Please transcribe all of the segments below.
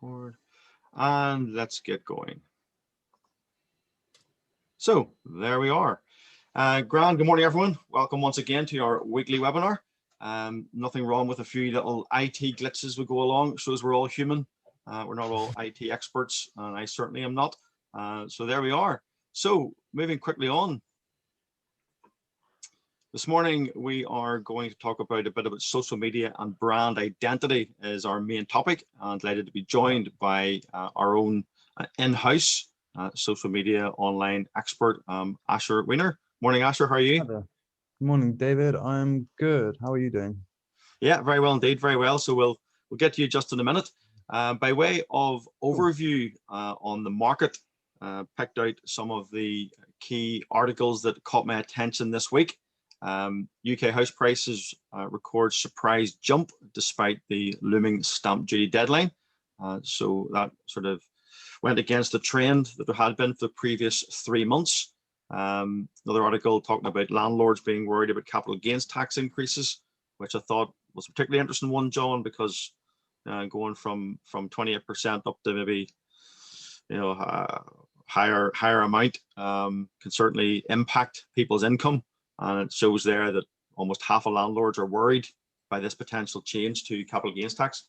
record, and let's get going. So there we are. Grand, good morning everyone. Welcome once again to our weekly webinar. Nothing wrong with a few little IT glitches we go along. Shows we're all human. We're not all IT experts, and I certainly am not. So there we are. So moving quickly on. This morning, we are going to talk about a bit about social media and brand identity as our main topic. I'm delighted to be joined by our own in-house social media online expert, Asher Wiener. Morning, Asher, how are you? Good morning, David. I'm good. How are you doing? Yeah, very well indeed, very well. So we'll get to you just in a minute. By way of overview on the market, picked out some of the key articles that caught my attention this week. UK house prices record surprise jump despite the looming stamp duty deadline. So that sort of went against the trend that there had been for the previous 3 months. Another article talking about landlords being worried about capital gains tax increases, which I thought was a particularly interesting one, John, because going from 28% up to maybe higher amount can certainly impact people's income. And it shows there that almost half of landlords are worried by this potential change to capital gains tax.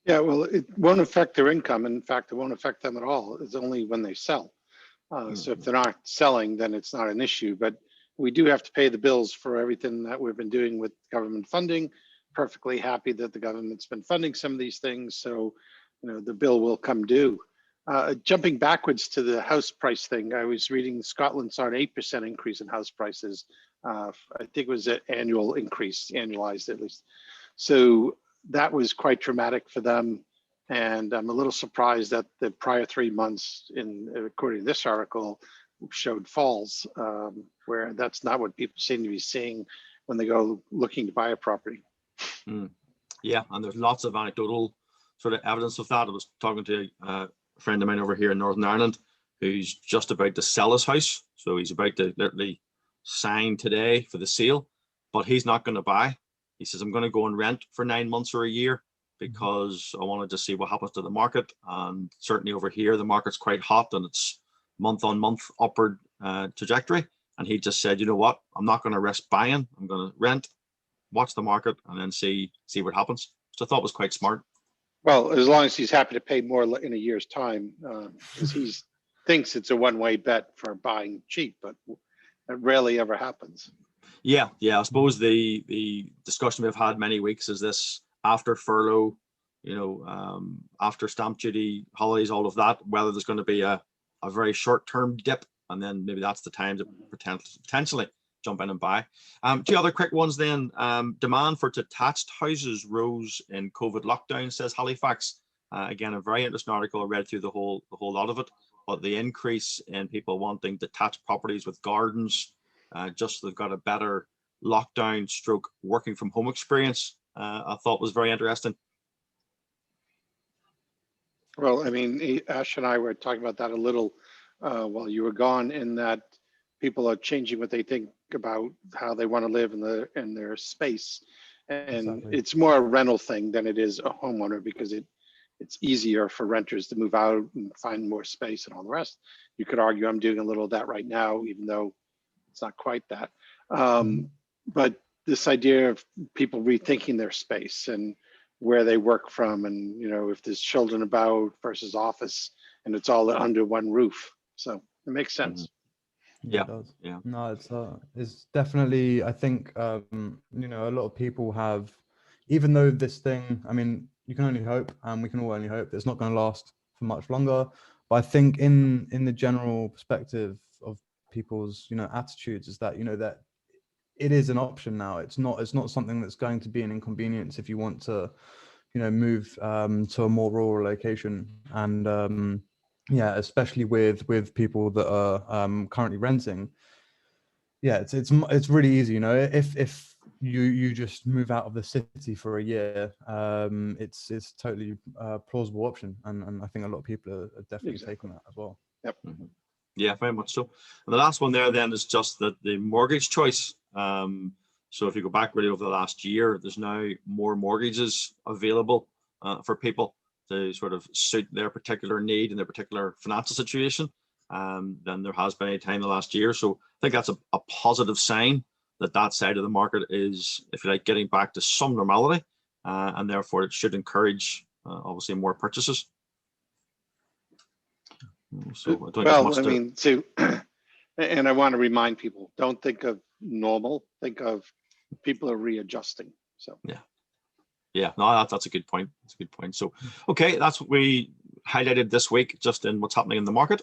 Yeah, well, it won't affect their income. In fact, it won't affect them at all. It's only when they sell. So if they're not selling, then it's not an issue. But we do have to pay the bills for everything that we've been doing with government funding. Perfectly happy that the government's been funding some of these things. So, the bill will come due. Jumping backwards to the house price thing, I was reading Scotland saw an 8% increase in house prices. I think it was an annual increase, annualized at least. So that was quite dramatic for them. And I'm a little surprised that the prior 3 months, according to this article, showed falls, where that's not what people seem to be seeing when they go looking to buy a property. Yeah, and there's lots of anecdotal sort of evidence of that. I was talking to a friend of mine over here in Northern Ireland who's just about to sell his house. So he's about to literally sign today for the sale, but he's not going to buy. He says, I'm going to go and rent for 9 months or a year because I wanted to see what happens to the market. And certainly over here, the market's quite hot and it's month on month upward trajectory. And he just said, you know what, I'm not going to risk buying. I'm going to rent, watch the market, and then see what happens. So I thought it was quite smart. Well, as long as he's happy to pay more in a year's time, because he thinks it's a one-way bet for buying cheap, but it rarely ever happens. Yeah. I suppose the discussion we've had many weeks is this after furlough, after stamp duty, holidays, all of that, whether there's going to be a very short-term dip, and then maybe that's the time to potentially jump in and buy. Two other quick ones then. Demand for detached houses rose in COVID lockdown, says Halifax. Again, a very interesting article. I read through the whole lot of it, but the increase in people wanting detached properties with gardens, just so they've got a better lockdown stroke working from home experience, I thought was very interesting. Well, I mean, Ash and I were talking about that a little while you were gone, in that people are changing what they think about how they want to live in their space. And Exactly. It's more a rental thing than it is a homeowner, because it's easier for renters to move out and find more space and all the rest. You could argue I'm doing a little of that right now, even though it's not quite that. But this idea of people rethinking their space and where they work from, and if there's children about versus office, and it's all under one roof. So it makes sense. Yeah, it does. Yeah. No, it's definitely, I think, a lot of people have, even though this thing, I mean, you can only hope, and we can all only hope that it's not going to last for much longer. But I think in the general perspective of people's, attitudes, is that, that it is an option now. It's not something that's going to be an inconvenience if you want to, move to a more rural location. And yeah, especially with people that are currently renting. Yeah, it's really easy, if you just move out of the city for a year, it's totally plausible option, and I think a lot of people are definitely taking that as well. Yep. Yeah, very much so. And the last one there then is just that the mortgage choice. So if you go back really over the last year, there's now more mortgages available for people. to sort of suit their particular need and their particular financial situation than there has been any time in the last year. So I think that's a positive sign that that side of the market is, if you like, getting back to some normality, and therefore it should encourage obviously more purchases. So I don't well, I mean, so, and I want to remind people, don't think of normal, think of people are readjusting. So yeah, no, that's a good point. That's a good point. So, okay, that's what we highlighted this week, just in what's happening in the market.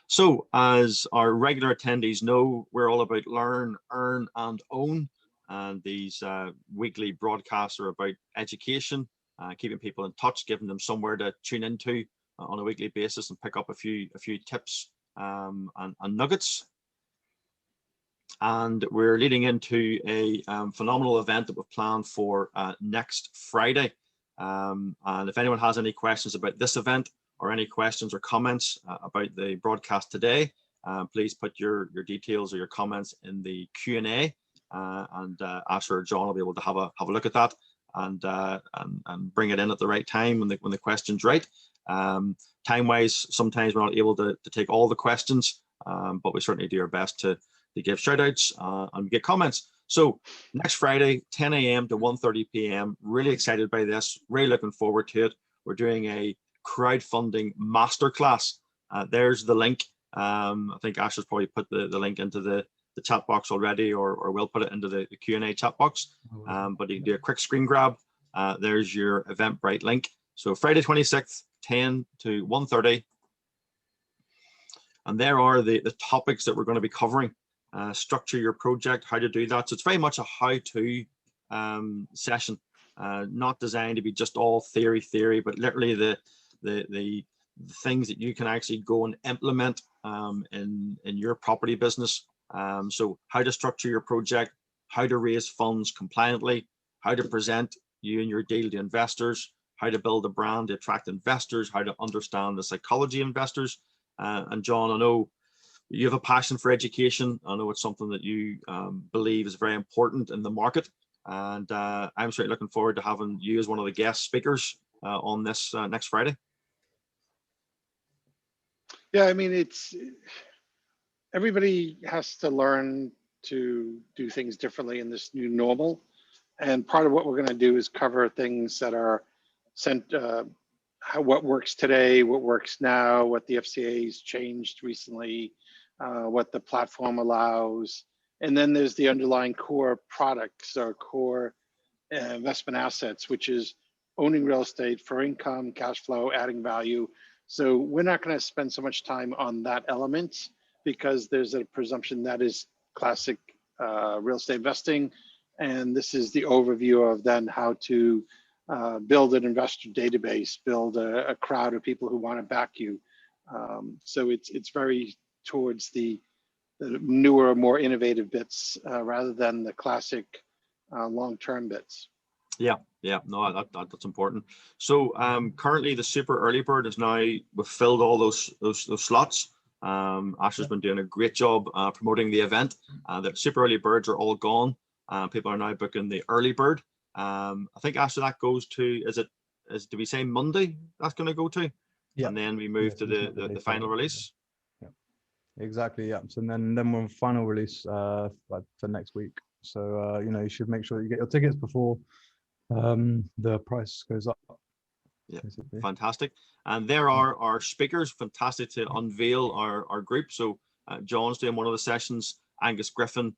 So, as our regular attendees know, we're all about learn, earn, and own. And these weekly broadcasts are about education, keeping people in touch, giving them somewhere to tune into on a weekly basis and pick up a few tips and nuggets. And we're leading into a phenomenal event that we've planned for next Friday. And if anyone has any questions about this event or any questions or comments about the broadcast today, please put your details or your comments in the Q&A, and Asher or John will be able to have a look at that and bring it in at the right time when the question's right. Time-wise, sometimes we're not able to take all the questions, but we certainly do our best to give shout outs and get comments. So next Friday, 10 a.m. to 1:30 p.m. Really excited by this, really looking forward to it. We're doing a crowdfunding masterclass. There's the link. I think Ash has probably put the link into the chat box already, or will put it into the Q&A chat box. But you can do a quick screen grab. There's your Eventbrite link. So Friday 26th, 10 to 1:30. And there are the topics that we're going to be covering. Structure your project, how to do that. So it's very much a how-to session, not designed to be just all theory, but literally the things that you can actually go and implement in your property business. So how to structure your project, how to raise funds compliantly, how to present you and your deal to investors, how to build a brand to attract investors, how to understand the psychology of investors. And John, I know you have a passion for education. I know it's something that you believe is very important in the market. And I'm certainly looking forward to having you as one of the guest speakers on this next Friday. Yeah, I mean, everybody has to learn to do things differently in this new normal. And part of what we're going to do is cover things that are what works today, what works now, what the FCA's changed recently, what the platform allows. And then there's the underlying core products or core investment assets, which is owning real estate for income, cash flow, adding value. So we're not going to spend so much time on that element because there's a presumption that is classic real estate investing. And this is the overview of then how to build an investor database, build a crowd of people who want to back you. So it's very towards the newer, more innovative bits rather than the classic long-term bits. Yeah, no, that's important. So currently the super early bird is now, we've filled all those slots. Asher's been doing a great job promoting the event. The super early birds are all gone. People are now booking the early bird. I think Asher, that goes to, do we say Monday that's going to go to? Yeah. And then we move to the final release. Yeah, exactly. Yeah. So then we're on final release for next week. So you should make sure that you get your tickets before the price goes up. Yeah, basically. Fantastic. And there are our speakers. Fantastic to unveil our group. So John's doing one of the sessions. Angus Griffin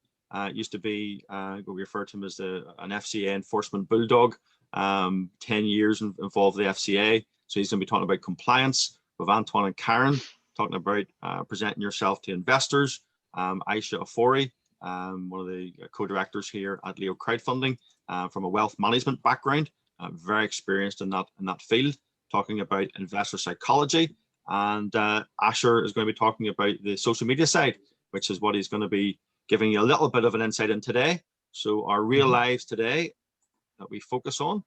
used to be, we refer to him as an FCA enforcement bulldog, 10 years involved with the FCA. So he's going to be talking about compliance with Antoine and Karen, talking about presenting yourself to investors. Aisha Afori, one of the co-directors here at Leo Crowdfunding, from a wealth management background, very experienced in that field, talking about investor psychology. And Asher is going to be talking about the social media side, which is what he's going to be giving you a little bit of an insight in today. So our real lives today that we focus on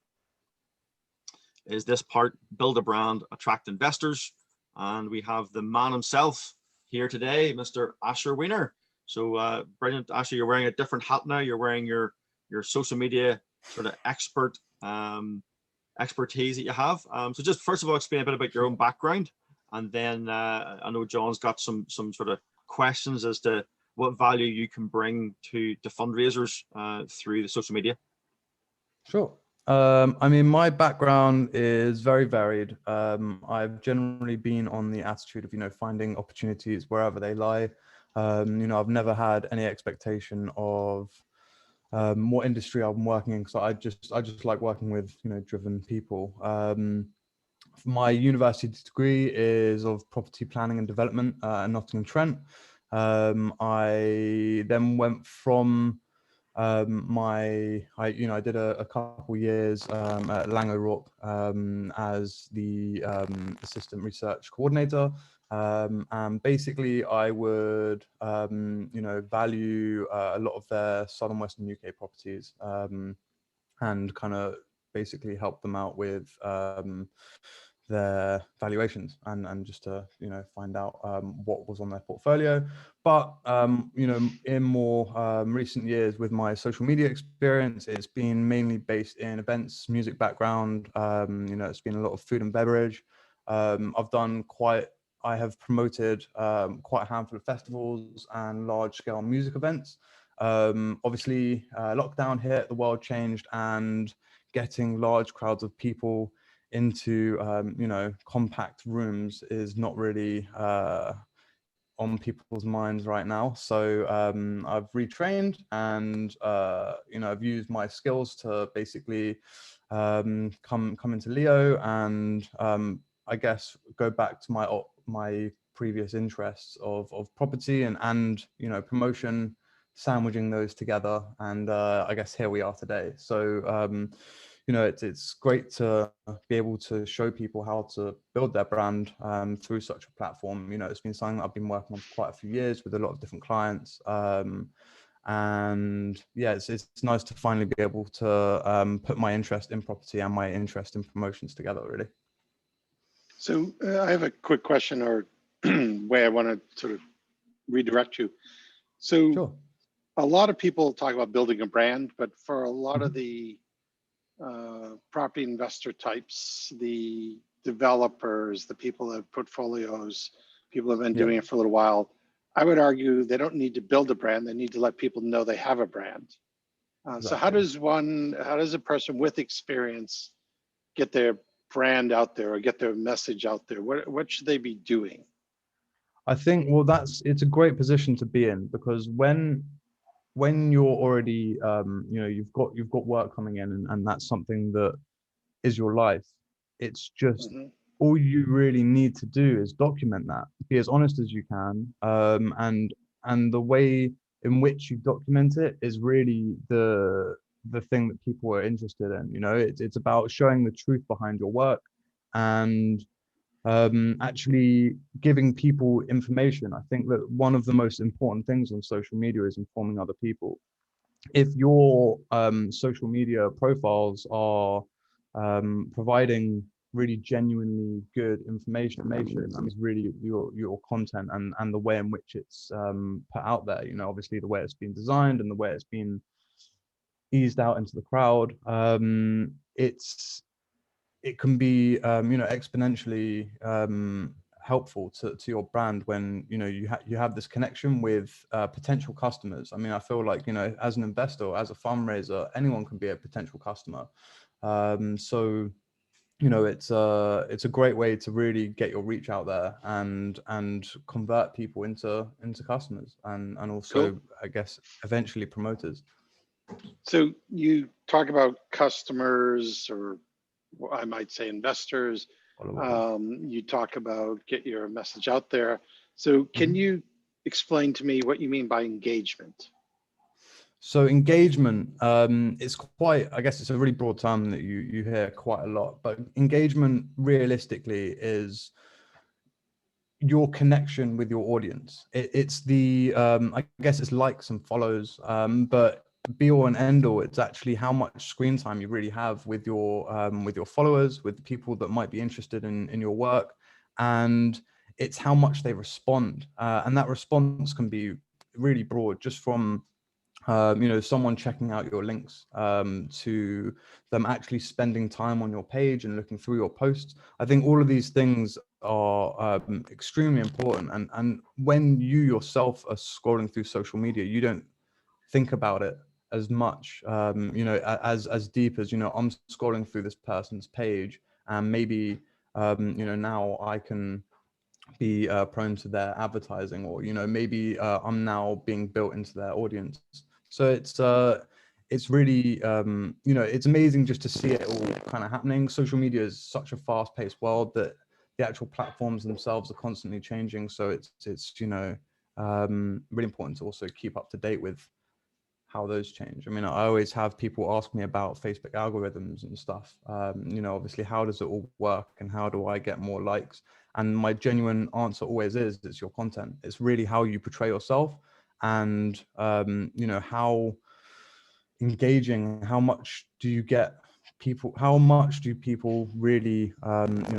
is this part: build a brand, attract investors. And we have the man himself here today, Mr. Asher Wiener. So brilliant, Asher, you're wearing a different hat now. You're wearing your social media sort of expert expertise that you have. So just first of all, explain a bit about your own background, and then I know John's got some sort of questions as to what value you can bring to fundraisers through the social media. Sure. I mean, my background is very varied. I've generally been on the attitude of, finding opportunities wherever they lie. I've never had any expectation of what industry I'm working in, because I just like working with, driven people. My university degree is of property planning and development at Nottingham-Trent. I then went from I did a couple years at Lang O'Rourke as the assistant research coordinator, and basically I would value a lot of their southern western UK properties, and kind of basically help them out with their valuations and just to find out what was on their portfolio. But in more recent years, with my social media experience, it's been mainly based in events, music background. It's been a lot of food and beverage. I have promoted quite a handful of festivals and large scale music events. Obviously lockdown hit, the world changed, and getting large crowds of people into compact rooms is not really on people's minds right now. So I've retrained, and I've used my skills to basically come into Leo, and I guess go back to my previous interests of property and promotion, sandwiching those together, and I guess here we are today. So it's great to be able to show people how to build their brand through such a platform. It's been something that I've been working on for quite a few years with a lot of different clients, and yeah, it's nice to finally be able to put my interest in property and my interest in promotions together, really. So I have a quick question, or way I want to sort of redirect you. So Sure. A lot of people talk about building a brand, but for a lot of the property investor types, the developers, the people that have portfolios, people who have been doing it for a little while, I would argue they don't need to build a brand. They need to let people know they have a brand. Exactly. So how does a person with experience get their brand out there or get their message out there? What should they be doing? I think, well, it's a great position to be in, because when you're already you've got work coming in, and that's something that is your life, it's just all you really need to do is document that, be as honest as you can, and the way in which you document it is really the thing that people are interested in. It's about showing the truth behind your work, and actually giving people information. I think that one of the most important things on social media is informing other people. If your social media profiles are providing really genuinely good information, that is really your content and the way in which it's put out there. Obviously the way it's been designed and the way it's been eased out into the crowd. It can be exponentially helpful to your brand when you have this connection with potential customers. I mean, I feel like as an investor, as a fundraiser, anyone can be a potential customer. So it's a great way to really get your reach out there and convert people into customers, and also Cool. I guess eventually promoters. So you talk about customers, or I might say investors. You talk about get your message out there. So can you explain to me what you mean by engagement? So engagement, it's quite, I guess it's a really broad term that you hear quite a lot, but engagement realistically is your connection with your audience. It's the, I guess it's likes and follows, but be all and end all, it's actually how much screen time you really have with your followers, with people that might be interested in your work, and it's how much they respond. And that response can be really broad, just from someone checking out your links, to them actually spending time on your page and looking through your posts. I think all of these things are extremely important. And when you yourself are scrolling through social media, you don't think about it as much, as deep as, I'm scrolling through this person's page, and maybe, now I can be prone to their advertising, or maybe I'm now being built into their audience. So it's really it's amazing just to see it all kind of happening. Social media is such a fast-paced world that the actual platforms themselves are constantly changing. So it's really important to also keep up to date with how those change. I mean, I always have people ask me about Facebook algorithms and stuff. Obviously, how does it all work, and how do I get more likes? And my genuine answer always is, it's your content. It's really how you portray yourself, and how engaging, how much do you get people, how much do people really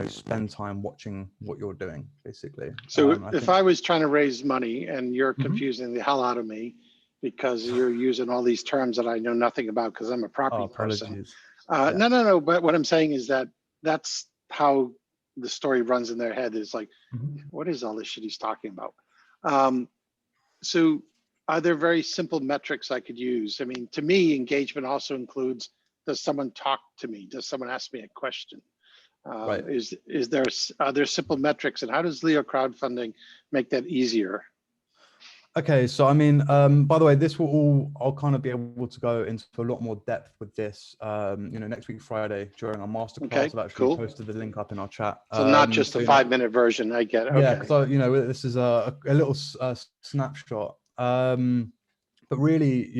spend time watching what you're doing, basically. So I if think, I was trying to raise money and you're Mhm. confusing the hell out of me because you're using all these terms that I know nothing about because I'm a property person. apologies. No. But what I'm saying is that that's how the story runs in their head. Is like, Mhm. what is all this shit he's talking about? So are there very simple metrics I could use? I mean, to me, engagement also includes, does someone talk to me? Does someone ask me a question? Right. Are there simple metrics, and how does Leo crowdfunding make that easier? Okay, so I mean, by the way, I'll kind of be able to go into a lot more depth with this, next week, Friday, during our masterclass. Okay, I've actually cool. posted the link up in our chat. So not just a 5-minute version. I get it. Yeah, Okay. because this is a little snapshot. But really,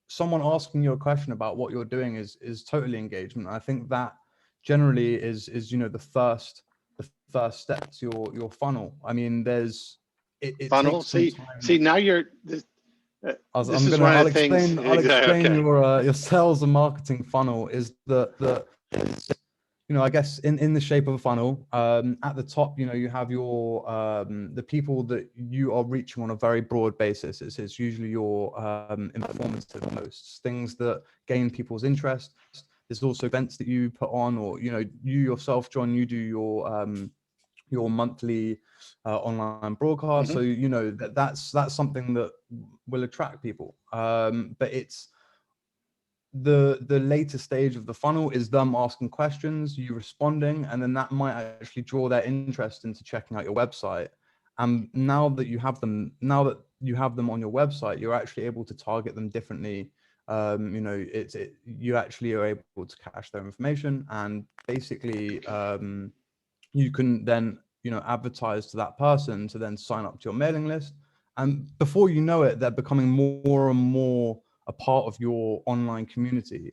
someone asking you a question about what you're doing is totally engagement. I think that generally is the first step to your funnel. I mean, it Funnel. takes some See, time. now you're. I'll This is one of I'll the things. explain Okay. your sales and marketing funnel is the I guess in the shape of a funnel. At the top, you have your the people that you are reaching on a very broad basis. It's usually your informative posts, things that gain people's interest. There's also events that you put on, or you yourself, John, you do your monthly online broadcast. Mm-hmm. So that's something that will attract people. But it's the later stage of the funnel is them asking questions, you responding, and then that might actually draw their interest into checking out your website. And now that you have them on your website, you're actually able to target them differently. You actually are able to cache their information, and basically you can then advertise to that person to then sign up to your mailing list, and before you know it, they're becoming more and more a part of your online community.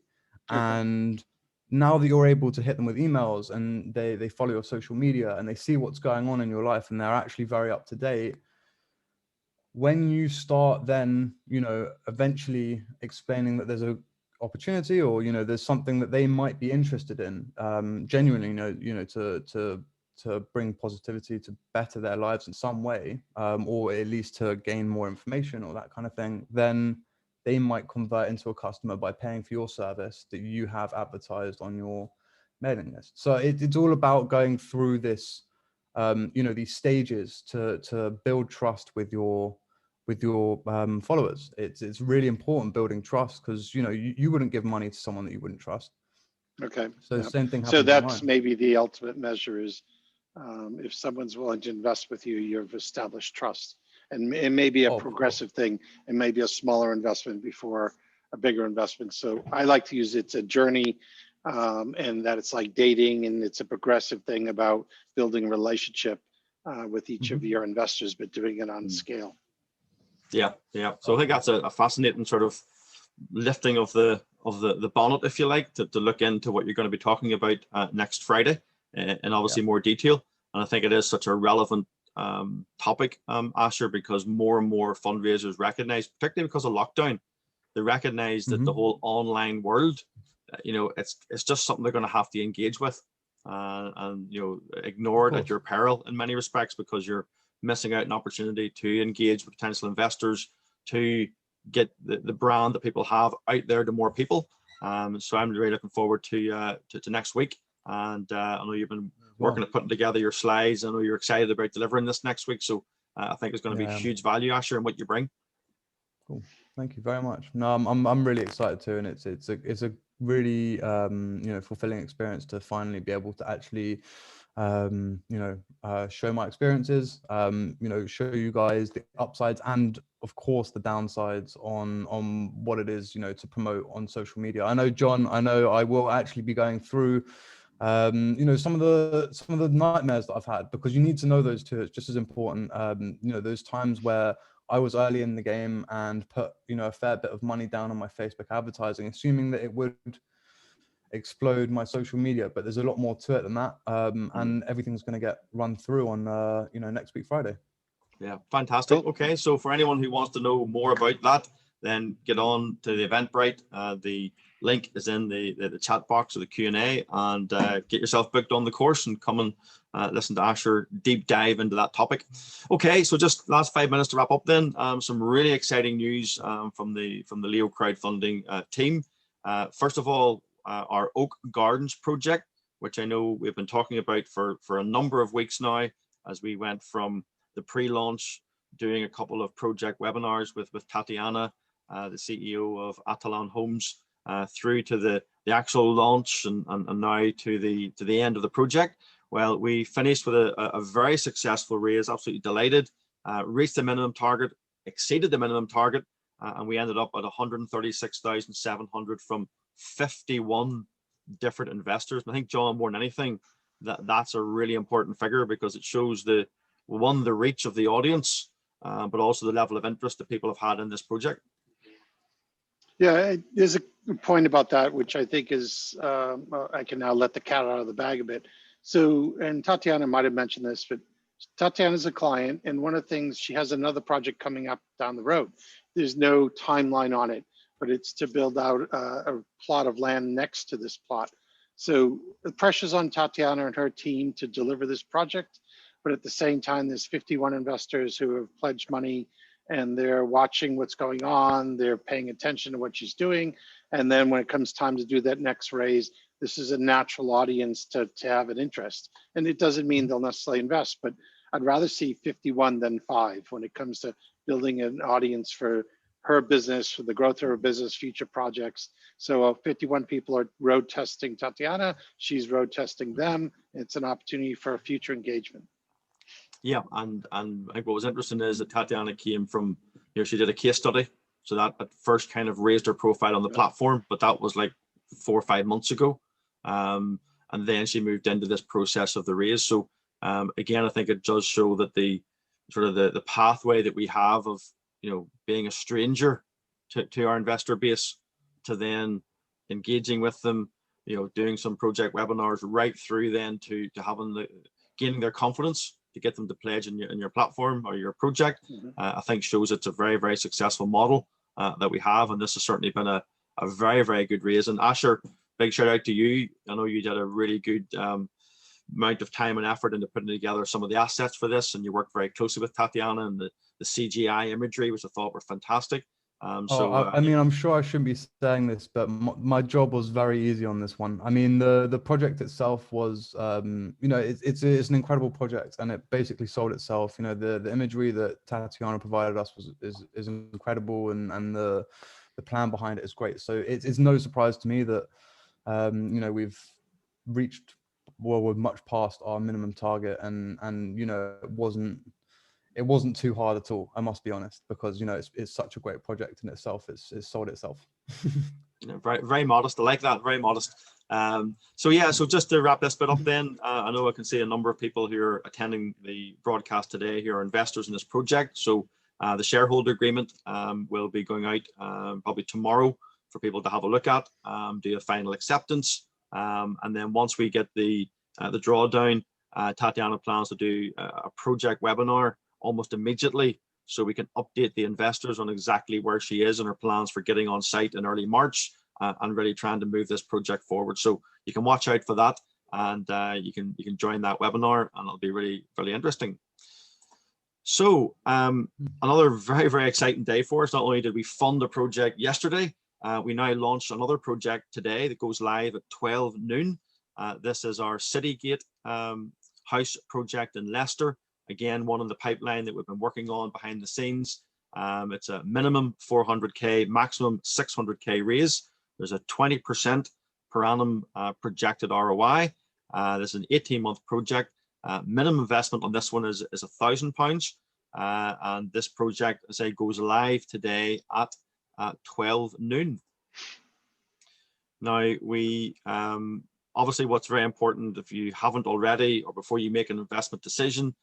Okay. And now that you're able to hit them with emails, and they follow your social media, and they see what's going on in your life, and they're actually very up to date, when you start then eventually explaining that there's a opportunity, or there's something that they might be interested in, genuinely, to bring positivity, to better their lives in some way, or at least to gain more information or that kind of thing, then they might convert into a customer by paying for your service that you have advertised on your mailing list. So it's all about going through this, these stages to build trust with your followers. It's really important building trust, because you wouldn't give money to someone that you wouldn't trust. Okay. So Yeah. same thing So happens that's online. maybe the ultimate measure is if someone's willing to invest with you, you've established trust. And it may be a progressive thing, and maybe a smaller investment before a bigger investment. So I like to use it's a journey, and that it's like dating, and it's a progressive thing about building a relationship with each of your investors, but doing it on scale. Yeah. So I think that's a fascinating sort of lifting of the bonnet, if you like, to look into what you're going to be talking about next Friday in obviously more detail. And I think it is such a relevant topic, Asher, because more and more fundraisers recognize, particularly because of lockdown, they recognize that the whole online world, it's just something they're going to have to engage with, and ignore it at your peril in many respects, because you're missing out an opportunity to engage with potential investors, to get the brand that people have out there to more people. So I'm really looking forward to next week. And I know you've been working at putting together your slides. I know you're excited about delivering this next week. So I think it's going to be huge value, Asher, in what you bring. Cool. Thank you very much. No, I'm really excited too, and it's a really fulfilling experience to finally be able to actually show my experiences, show you guys the upsides and of course the downsides on what it is, to promote on social media. I know, John, I will actually be going through some of the nightmares that I've had, because you need to know those too. It's just as important. Those times where I was early in the game and put a fair bit of money down on my Facebook advertising, assuming that it would explode my social media, but there's a lot more to it than that, and everything's going to get run through on next week Friday. Yeah, fantastic. Okay, so for anyone who wants to know more about that, then get on to the Eventbrite. The link is in the chat box or the Q&A, and get yourself booked on the course and come and listen to Asher deep dive into that topic. Okay, so just last 5 minutes to wrap up then. Some really exciting news from the Leo crowdfunding team. First of all, our Oak Gardens project, which I know we've been talking about for a number of weeks now, as we went from the pre-launch, doing a couple of project webinars with Tatiana, the CEO of Atalan Homes, through to the actual launch and now to the end of the project. Well, we finished with a very successful raise, absolutely delighted, reached the minimum target, exceeded the minimum target, and we ended up at 136,700 from 51 different investors. And I think, John, more than anything, that's a really important figure, because it shows the reach of the audience, but also the level of interest that people have had in this project. Yeah, there's a point about that, which I think is, I can now let the cat out of the bag a bit. So, and Tatiana might have mentioned this, but Tatiana's a client, and one of the things, she has another project coming up down the road. There's no timeline on it, but it's to build out a plot of land next to this plot. So the pressure's on Tatiana and her team to deliver this project, but at the same time, there's 51 investors who have pledged money, and they're watching what's going on, they're paying attention to what she's doing. And then when it comes time to do that next raise, this is a natural audience to have an interest. And it doesn't mean they'll necessarily invest, but I'd rather see 51 than 5 when it comes to building an audience for her business, for the growth of her business, future projects. So 51 people are road testing Tatiana, she's road testing them. It's an opportunity for a future engagement. Yeah, and I think what was interesting is that Tatiana came from, she did a case study. So that at first kind of raised her profile on the platform, but that was like 4 or 5 months ago. And then she moved into this process of the raise. So again, I think it does show that the sort of the pathway that we have of, being a stranger to our investor base, to then engaging with them, doing some project webinars, right through then to having gaining their confidence to get them to pledge in your platform or your project, I think shows it's a very, very successful model that we have. And this has certainly been a very, very good raise. And Asher, big shout out to you. I know you did a really good amount of time and effort into putting together some of the assets for this, and you worked very closely with Tatiana and the CGI imagery, which I thought were fantastic. I mean, I'm sure I shouldn't be saying this, but my job was very easy on this one. I mean, the project itself was, it's an incredible project, and it basically sold itself. The imagery that Tatiana provided us is incredible, and the plan behind it is great. So it's no surprise to me that we've reached, well, we're much past our minimum target, and it wasn't too hard at all, I must be honest, because it's such a great project in itself. It's sold itself. Very, very modest. I like that. Very modest. So just to wrap this bit up then, I know I can see a number of people who are attending the broadcast today who are investors in this project. So the shareholder agreement will be going out probably tomorrow for people to have a look at, do a final acceptance. And then once we get the drawdown, Tatiana plans to do a project webinar almost immediately, so we can update the investors on exactly where she is and her plans for getting on site in early March, and really trying to move this project forward. So you can watch out for that, and you can join that webinar, and it'll be really, really interesting. So another very, very exciting day for us. Not only did we fund a project yesterday, we now launched another project today that goes live at 12 noon. This is our Citygate house project in Leicester. Again, one in the pipeline that we've been working on behind the scenes. It's a minimum 400K, maximum 600K raise. There's a 20% per annum projected ROI. This is an 18-month project. Minimum investment on this one is £1,000. And this project, as I say, goes live today at 12 noon. Now, we obviously what's very important, if you haven't already or before you make an investment decision,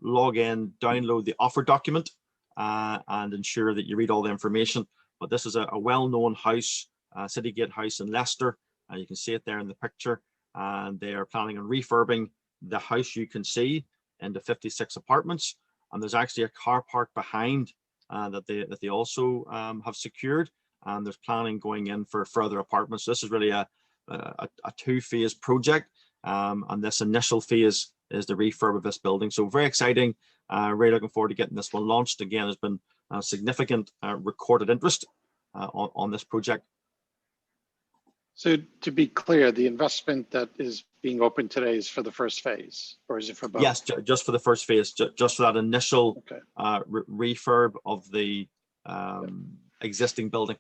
log in, download the offer document and ensure that you read all the information. But this is a well-known house, Citygate house in Leicester. You can see it there in the picture. And they are planning on refurbing the house you can see into 56 apartments. And there's actually a car park behind that they also have secured. And there's planning going in for further apartments. So this is really a two-phase project. And this initial phase is the refurb of this building. So very exciting. Really looking forward to getting this one launched. Again, there's been significant recorded interest on this project. So to be clear, the investment that is being opened today is for the first phase, or is it for both? Yes, just for the first phase, just for that initial refurb of the existing building.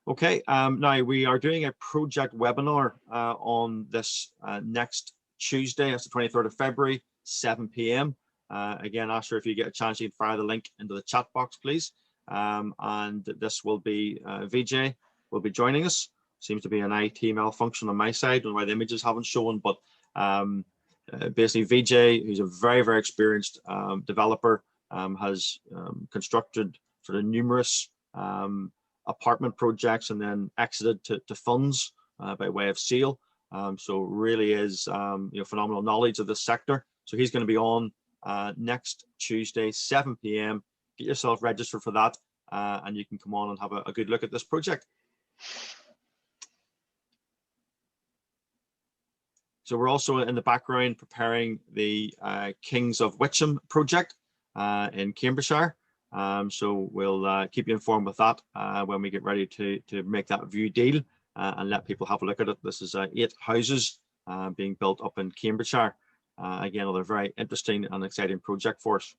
Okay, now we are doing a project webinar on this next Tuesday, that's the 23rd of February, 7 p.m. Again, Asher, if you get a chance, you can fire the link into the chat box, please. And this will be, VJ will be joining us. Seems to be an IT malfunction on my side. I don't know why the images haven't shown, but basically VJ, who's a very, very experienced developer, has constructed sort of numerous apartment projects and then exited to funds by way of sale. So really is phenomenal knowledge of this sector. So he's going to be on next Tuesday, 7 p.m. Get yourself registered for that, and you can come on and have a good look at this project. So we're also in the background preparing the Kings of Witcham project in Cambridgeshire. So we'll keep you informed with that when we get ready to make that view deal and let people have a look at it. This is 8 houses being built up in Cambridgeshire. Again, another very interesting and exciting project for us.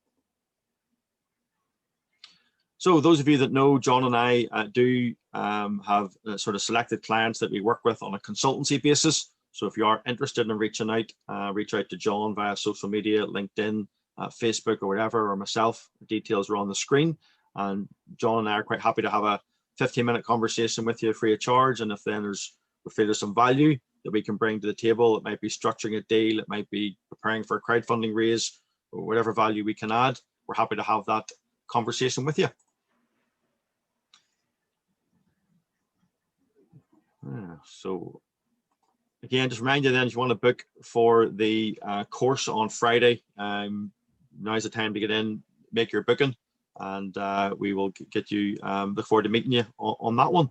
So those of you that know, John and I do have sort of selected clients that we work with on a consultancy basis. So if you are interested in reaching out, reach out to John via social media, LinkedIn, Facebook or whatever, or myself. The details are on the screen. And John and I are quite happy to have a 15-minute conversation with you free of charge. And if then we feel there's some value that we can bring to the table, it might be structuring a deal, it might be preparing for a crowdfunding raise, or whatever value we can add, we're happy to have that conversation with you. So again, just remind you then, if you want to book for the course on Friday, now's the time to get in, make your booking, and we will get you, look forward to meeting you on that one.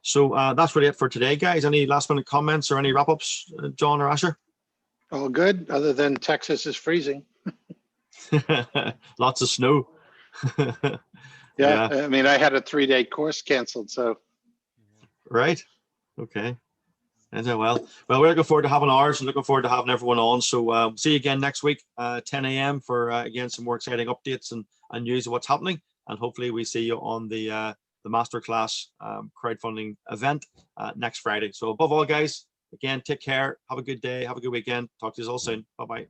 So that's really it for today, guys. Any last minute comments or any wrap ups, John or Asher? All good, other than Texas is freezing. Lots of snow. Yeah, I mean, I had a 3-day course canceled, so. Right, okay. Well, we're looking forward to having ours and looking forward to having everyone on. So see you again next week, 10 a.m. for again some more exciting updates and news of what's happening. And hopefully we see you on the masterclass crowdfunding event next Friday. So above all, guys, again, take care. Have a good day. Have a good weekend. Talk to you all soon. Bye bye.